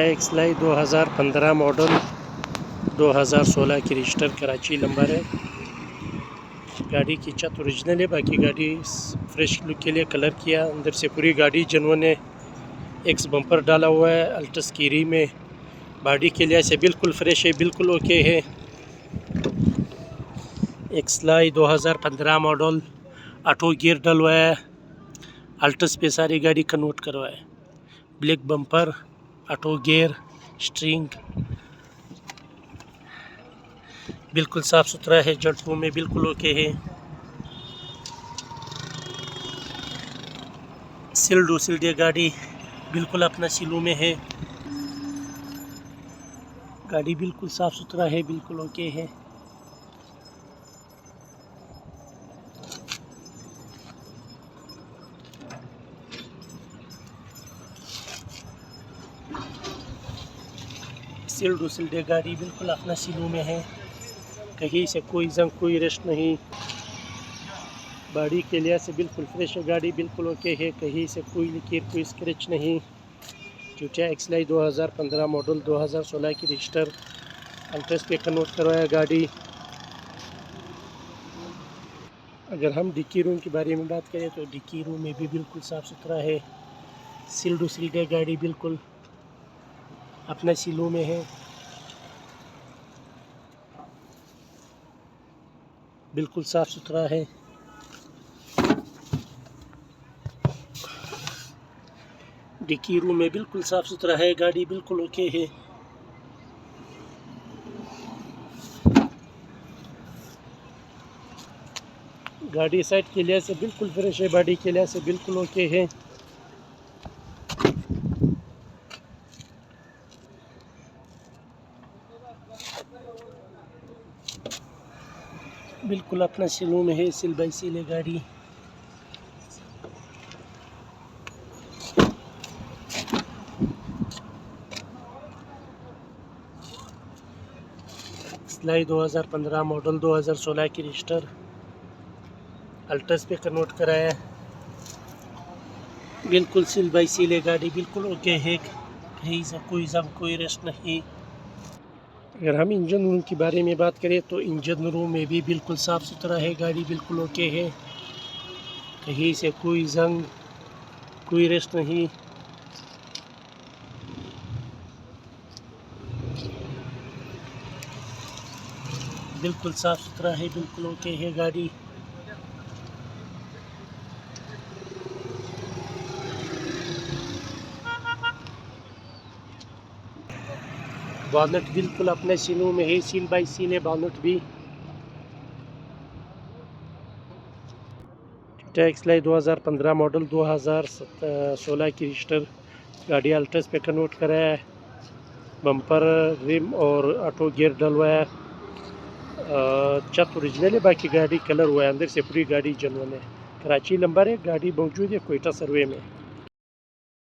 एक्सलाई 2015 model 2016 की register Karachi number है। गाड़ी की छत ओरिजिनल है, बाकी गाड़ी फ्रेश लुक के लिए कलर किया। अंदर से पूरी गाड़ी जिन्होंने एक्स बम्पर डाला हुआ है। अल्टस की री में बॉडी के लिए से बिल्कुल फ्रेश है, बिल्कुल ओके है। एक्सलाई 2015 मॉडल ऑटो गियर डलवा है। अल्टस पे सारी गाड़ी कन्वर्ट करवा है। Black bumper, auto gear, string बिल्कुल साफ़ सुथरा है। जड़ों में बिल्कुल ओके है। सिल्ड गाड़ी बिल्कुल अपना सिलों में है। गाड़ी बिल्कुल साफ़ सुथरा है, बिल्कुल ओके है। सिल्ड गाड़ी बिल्कुल अपना सिलों में है। कहीं से कोई जंग, कोई रेस्ट नहीं। बॉडी के लिए से बिल्कुल फ्रेश है। गाड़ी बिल्कुल ओके है। कहीं से कोई लीकेज, कोई स्क्रैच नहीं। क्यूटा एक्सलाई 2015 मॉडल 2016 की रजिस्टर अल्टस पे कन्वर्ट करवाया गाड़ी। अगर हम डिक्की रूम के बारे में बात करें तो डिक्की रूम में भी बिल्कुल साफ़ सुथरा है। सिल्ड गाड़ी बिल्कुल अपना सिलों में है। बिल्कुल साफ़ सुथरा है। डिक्की रूम में बिल्कुल साफ़ सुथरा है। गाड़ी बिल्कुल ओके है। गाड़ी साइड के लिए से बिल्कुल फ्रेश है। बॉडी के लिए से बिल्कुल ओके है। बिल्कुल अपना सिलों में है। सिल बाई सिल है गाड़ी। एक्सलाई 2015 मॉडल 2016 की रजिस्टर अल्टस पे कन्वर्ट कराया है। बिल्कुल सिल बाई सिल है गाड़ी, बिल्कुल ओके है। कहीं से कोई जंग, कोई रेस्ट नहीं। अगर हम इंजन रूम के बारे में बात करें तो इंजन रूम में भी बिल्कुल साफ़ सुथरा है। गाड़ी बिल्कुल ओके है। कहीं से कोई जंग, कोई रेस्ट नहीं। बिल्कुल साफ़ सुथरा है, बिल्कुल ओके है गाड़ी। बॉनेट बिल्कुल अपने सीलों में है। सील बाई सील है बॉनेट भी। टाटा एक्सलाई 2015 मॉडल 2016 की रजिस्टर गाड़ी अल्टस पे कन्वर्ट कराया है। बम्पर, रिम और ऑटो गियर डलवाया है। छत ओरिजिनल है, बाकी गाड़ी कलर हुआ है। अंदर से पूरी गाड़ी जनवन है। कराची नंबर है। गाड़ी मौजूद है कोयटा सर्वे में।